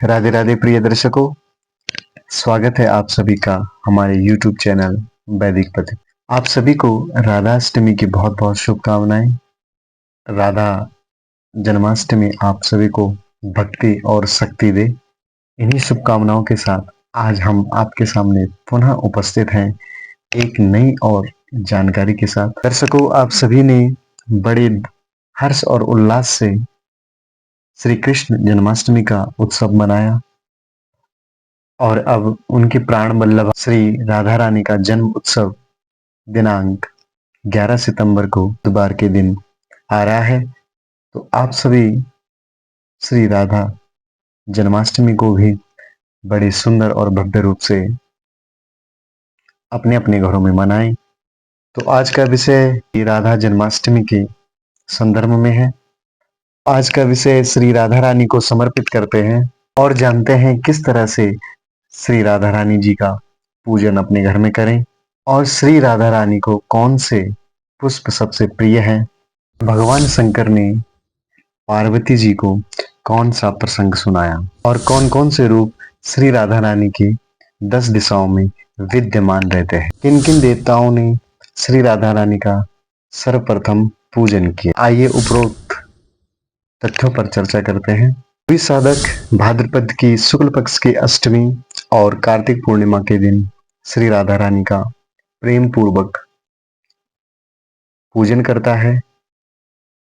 राधे राधे प्रिय दर्शकों, स्वागत है आप सभी का हमारे YouTube चैनल वैदिक पथ। आप सभी को राधाष्टमी की बहुत बहुत शुभकामनाएं। राधा जन्माष्टमी आप सभी को भक्ति और शक्ति दे। इन्हीं शुभकामनाओं के साथ आज हम आपके सामने पुनः उपस्थित हैं एक नई और जानकारी के साथ। दर्शकों, आप सभी ने बड़े हर्ष और उल्लास से श्री कृष्ण जन्माष्टमी का उत्सव मनाया और अब उनकी प्राण वल्लभा श्री राधा रानी का जन्म उत्सव दिनांक 11 सितंबर को बुधवार के दिन आ रहा है। तो आप सभी श्री राधा जन्माष्टमी को भी बड़े सुंदर और भव्य रूप से अपने अपने घरों में मनाएं। तो आज का विषय राधा जन्माष्टमी के संदर्भ में है। आज का विषय श्री राधा रानी को समर्पित करते हैं और जानते हैं किस तरह से श्री राधा रानी जी का पूजन अपने घर में करें और श्री राधा रानी को कौन से पुष्प सबसे प्रिय हैं। भगवान शंकर ने पार्वती जी को कौन सा प्रसंग सुनाया और कौन कौन से रूप श्री राधा रानी के 10 दिशाओं में विद्यमान रहते हैं। किन किन देवताओं ने श्री राधा रानी का सर्वप्रथम पूजन किया। आइए उपरोक्त तथ्यों पर चर्चा करते हैं। कोई साधक भाद्रपद की शुक्ल पक्ष की अष्टमी और कार्तिक पूर्णिमा के दिन श्री राधा रानी का प्रेम पूर्वक पूजन करता है,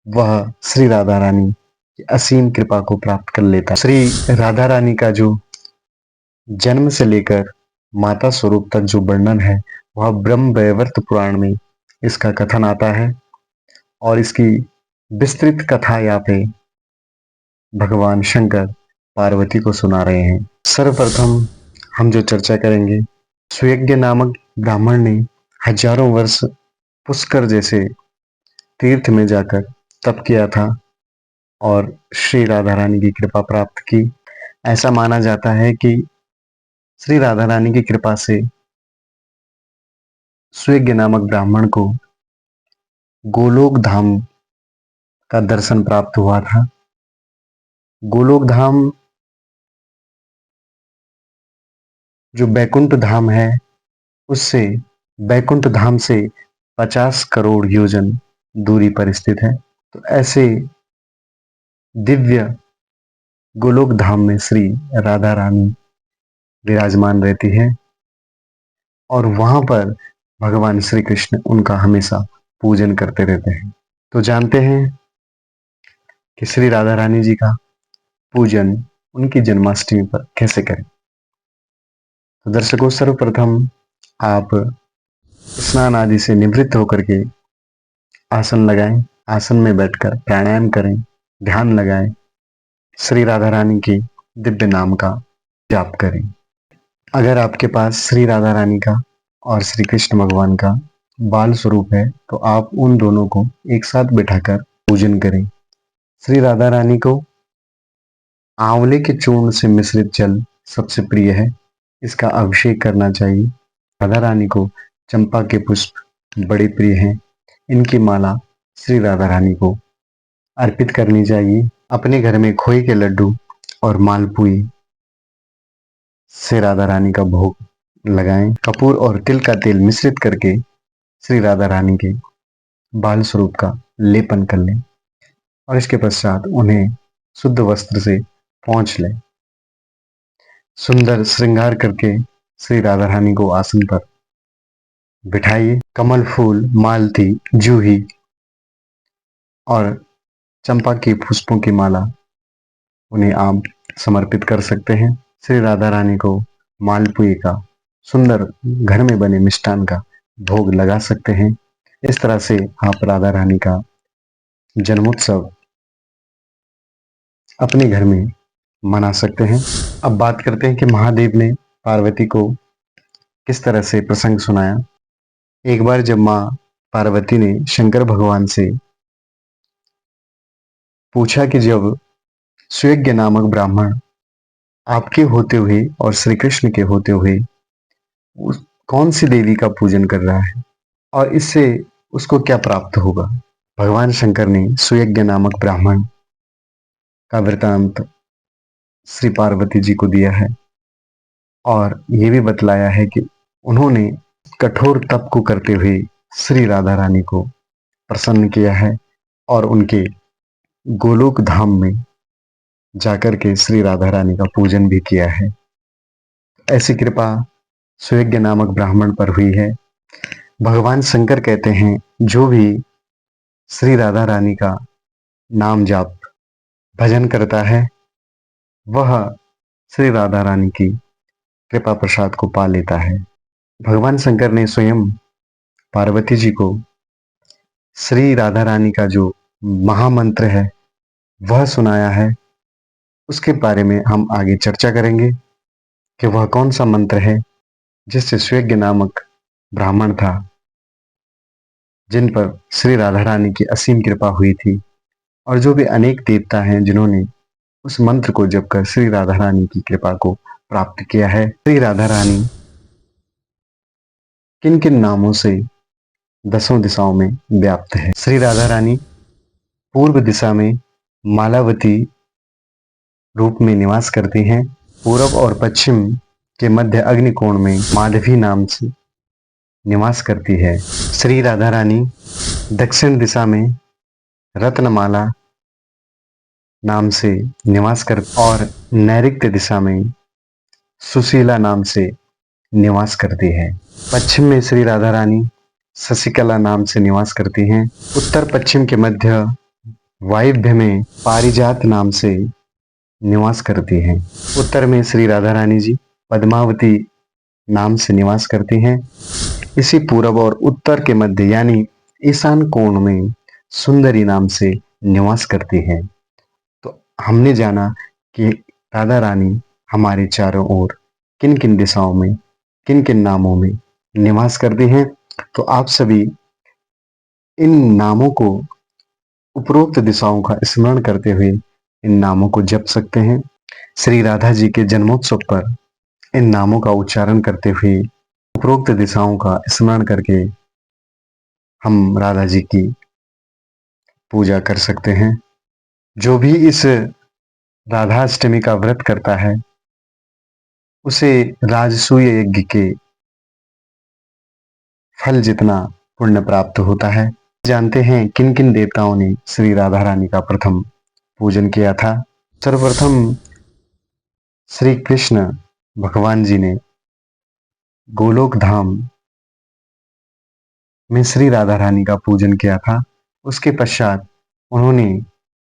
वह श्री राधा रानी की असीम कृपा को प्राप्त कर लेता है। श्री राधा रानी का जो जन्म से लेकर माता स्वरूप तक जो वर्णन है वह ब्रह्म वैवर्त पुराण में इसका कथन आता है और इसकी विस्तृत कथा यहाँ पे भगवान शंकर पार्वती को सुना रहे हैं। सर्वप्रथम हम जो चर्चा करेंगे, सुयज्ञ नामक ब्राह्मण ने हजारों वर्ष पुष्कर जैसे तीर्थ में जाकर तप किया था और श्री राधा रानी की कृपा प्राप्त की। ऐसा माना जाता है कि श्री राधा रानी की कृपा से सुयज्ञ नामक ब्राह्मण को गोलोक धाम का दर्शन प्राप्त हुआ था। गोलोक धाम जो बैकुंठ धाम है, उससे बैकुंठ धाम से 50 करोड़ योजन दूरी पर स्थित है। तो ऐसे दिव्य गोलोक धाम में श्री राधा रानी विराजमान रहती है और वहां पर भगवान श्री कृष्ण उनका हमेशा पूजन करते रहते हैं। तो जानते हैं कि श्री राधा रानी जी का पूजन उनकी जन्माष्टमी पर कैसे करें। तो दर्शकों, सर्वप्रथम आप स्नान आदि से निवृत्त होकर के आसन लगाएं। आसन में बैठकर प्राणायाम करें, ध्यान लगाएं, श्री राधा रानी के दिव्य नाम का जाप करें। अगर आपके पास श्री राधा रानी का और श्री कृष्ण भगवान का बाल स्वरूप है तो आप उन दोनों को एक साथ बिठाकर पूजन करें। श्री राधा रानी को आंवले के चूर्ण से मिश्रित जल सबसे प्रिय है, इसका अभिषेक करना चाहिए। राधा रानी को चंपा के पुष्प बड़े प्रिय हैं, इनकी माला श्री राधा रानी को अर्पित करनी चाहिए। अपने घर में खोए के लड्डू और मालपुई से राधा रानी का भोग लगाएं। कपूर और तिल का तेल मिश्रित करके श्री राधा रानी के बाल स्वरूप का लेपन कर लें और इसके पश्चात उन्हें शुद्ध वस्त्र से पोंछ लें। सुंदर श्रृंगार करके श्री राधा रानी को आसन पर बिठाइए। कमल फूल, मालती, जूही और चंपा के पुष्पों की माला उन्हें आप समर्पित कर सकते हैं। श्री राधा रानी को मालपुए का सुंदर घर में बने मिष्ठान का भोग लगा सकते हैं। इस तरह से आप राधा रानी का जन्मोत्सव अपने घर में मना सकते हैं। अब बात करते हैं कि महादेव ने पार्वती को किस तरह से प्रसंग सुनाया। एक बार जब माँ पार्वती ने शंकर भगवान से पूछा कि जब सुयज्ञ नामक ब्राह्मण आपके होते हुए और श्री कृष्ण के होते हुए कौन सी देवी का पूजन कर रहा है और इससे उसको क्या प्राप्त होगा। भगवान शंकर ने सुयज्ञ नामक ब्राह्मण का वृतांत श्री पार्वती जी को दिया है और ये भी बतलाया है कि उन्होंने कठोर तप को करते हुए श्री राधा रानी को प्रसन्न किया है और उनके गोलोक धाम में जाकर के श्री राधा रानी का पूजन भी किया है। ऐसी कृपा सुयज्ञ नामक ब्राह्मण पर हुई है। भगवान शंकर कहते हैं जो भी श्री राधा रानी का नाम जाप भजन करता है वह श्री राधा रानी की कृपा प्रसाद को पा लेता है। भगवान शंकर ने स्वयं पार्वती जी को श्री राधा रानी का जो महामंत्र है वह सुनाया है। उसके बारे में हम आगे चर्चा करेंगे कि वह कौन सा मंत्र है जिससे सुयज्ञ नामक ब्राह्मण था जिन पर श्री राधा रानी की असीम कृपा हुई थी और जो भी अनेक देवता हैं जिन्होंने उस मंत्र को जप कर श्री राधा रानी की कृपा को प्राप्त किया है। श्री राधा रानी किन किन नामों से दसों दिशाओं में व्याप्त है? श्री राधा रानी पूर्व दिशा में मालावती रूप में निवास करती हैं। पूर्व और पश्चिम के मध्य अग्निकोण में माधवी नाम से निवास करती है। श्री राधा रानी दक्षिण दिशा में रत्नमाला नाम से निवास कर और नैऋत्य दिशा में सुशीला नाम से निवास करती है। पश्चिम में श्री राधा रानी शशिकला नाम से निवास करती हैं। उत्तर पश्चिम के मध्य वायव्य में पारिजात नाम से निवास करती हैं। उत्तर में श्री राधा रानी जी पद्मावती नाम से निवास करती हैं। इसी पूर्व और उत्तर के मध्य यानी ईशान कोण में सुंदरी नाम से निवास करती हैं। तो हमने जाना कि राधा रानी हमारे चारों ओर किन किन दिशाओं में किन किन नामों में निवास करती हैं। तो आप सभी इन नामों को उपरोक्त दिशाओं का स्मरण करते हुए इन नामों को जप सकते हैं। श्री राधा जी के जन्मोत्सव पर इन नामों का उच्चारण करते हुए उपरोक्त दिशाओं का स्मरण करके हम राधा जी की पूजा कर सकते हैं। जो भी इस राधाष्टमी का व्रत करता है उसे राजसूय यज्ञ के फल जितना पुण्य प्राप्त होता है। जानते हैं किन किन देवताओं ने श्री राधा रानी का प्रथम पूजन किया था। सर्वप्रथम श्री कृष्ण भगवान जी ने गोलोक धाम में श्री राधा रानी का पूजन किया था। उसके पश्चात उन्होंने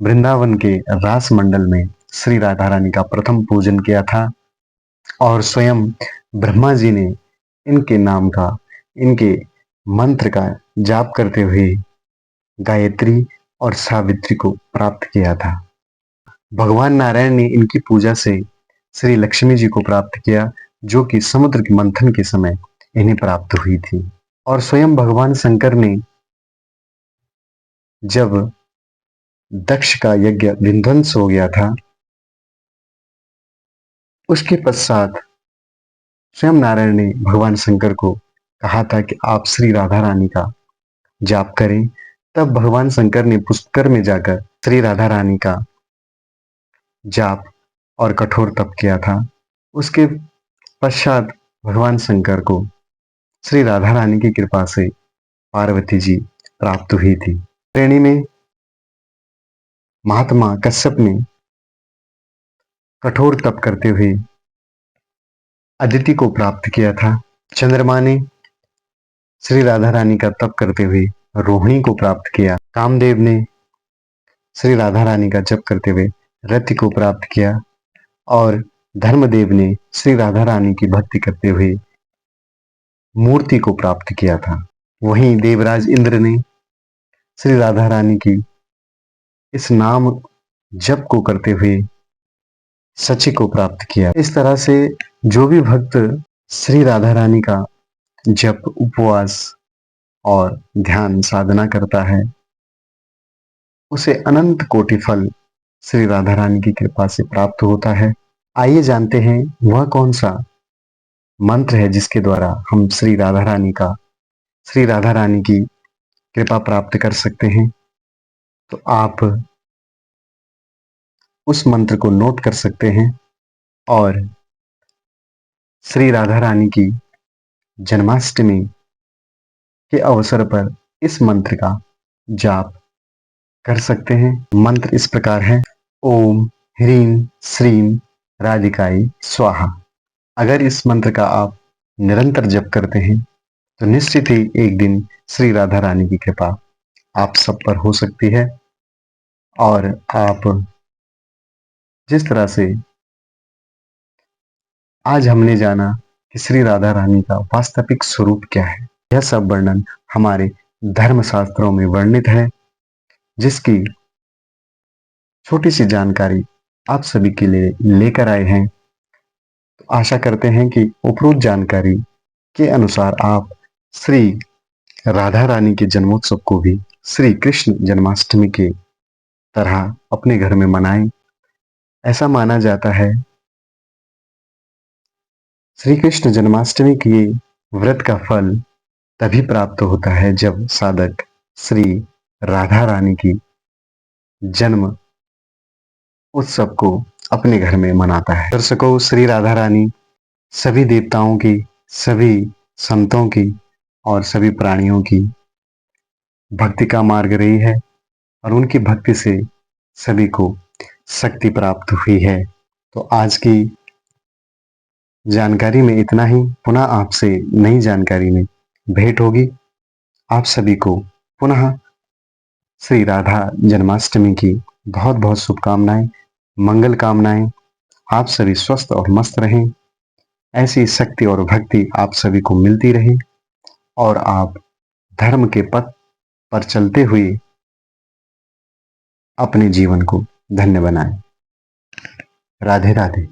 वृंदावन के रास मंडल में श्री राधा रानी का प्रथम पूजन किया था और स्वयं ब्रह्मा जी ने इनके नाम का इनके मंत्र का जाप करते हुए गायत्री और सावित्री को प्राप्त किया था। भगवान नारायण ने इनकी पूजा से श्री लक्ष्मी जी को प्राप्त किया जो कि समुद्र के मंथन के समय इन्हें प्राप्त हुई थी। और स्वयं भगवान शंकर ने जब दक्ष का यज्ञ विध्वंस हो गया था उसके पश्चात स्वयं नारायण ने भगवान शंकर को कहा था कि आप श्री राधा रानी का जाप करें। तब भगवान शंकर ने पुष्कर में जाकर श्री राधा रानी का जाप और कठोर तप किया था। उसके पश्चात भगवान शंकर को श्री राधा रानी की कृपा से पार्वती जी प्राप्त हुई थी। श्रेणी में महात्मा कश्यप ने कठोर तप करते हुए अदिति को प्राप्त किया था। चंद्रमा ने श्री राधा रानी का तप करते हुए रोहिणी को प्राप्त किया। कामदेव ने श्री राधा रानी का जप करते हुए रति को प्राप्त किया और धर्मदेव ने श्री राधा रानी की भक्ति करते हुए मूर्ति को प्राप्त किया था। वहीं देवराज इंद्र ने श्री राधा रानी की इस नाम जप को करते हुए सची को प्राप्त किया। इस तरह से जो भी भक्त श्री राधा रानी का जप उपवास और ध्यान साधना करता है उसे अनंत कोटि फल श्री राधा रानी की कृपा से प्राप्त होता है। आइए जानते हैं वह कौन सा मंत्र है जिसके द्वारा हम श्री राधा रानी की कृपा प्राप्त कर सकते हैं। तो आप उस मंत्र को नोट कर सकते हैं और श्री राधा रानी की जन्माष्टमी के अवसर पर इस मंत्र का जाप कर सकते हैं। मंत्र इस प्रकार है, ओम ह्रीं श्रीं राधिकाई स्वाहा। अगर इस मंत्र का आप निरंतर जप करते हैं तो निश्चित ही एक दिन श्री राधा रानी की कृपा आप सब पर हो सकती है और आप जिस तरह से आज हमने जाना कि श्री राधा रानी का वास्तविक स्वरूप क्या है, यह सब वर्णन हमारे धर्म शास्त्रों में वर्णित है, जिसकी छोटी सी जानकारी आप सभी के लिए लेकर आए हैं। तो आशा करते हैं कि उपरोक्त जानकारी के अनुसार आप श्री राधा रानी के जन्मोत्सव को भी श्री कृष्ण जन्माष्टमी के तरह अपने घर में मनाएं। ऐसा माना जाता है श्री कृष्ण जन्माष्टमी के व्रत का फल तभी प्राप्त होता है जब साधक श्री राधा रानी की जन्म उत्सव को अपने घर में मनाता है। दर्शकों, श्री राधा रानी सभी देवताओं की, सभी संतों की और सभी प्राणियों की भक्ति का मार्ग रही है और उनकी भक्ति से सभी को शक्ति प्राप्त हुई है। तो आज की जानकारी में इतना ही। पुनः आपसे नई जानकारी में भेंट होगी। आप सभी को पुनः श्री राधा जन्माष्टमी की बहुत बहुत शुभकामनाएं, मंगल कामनाएं। आप सभी स्वस्थ और मस्त रहें, ऐसी शक्ति और भक्ति आप सभी को मिलती रहे और आप धर्म के पथ पर चलते हुए अपने जीवन को धन्य बनाएं। राधे राधे।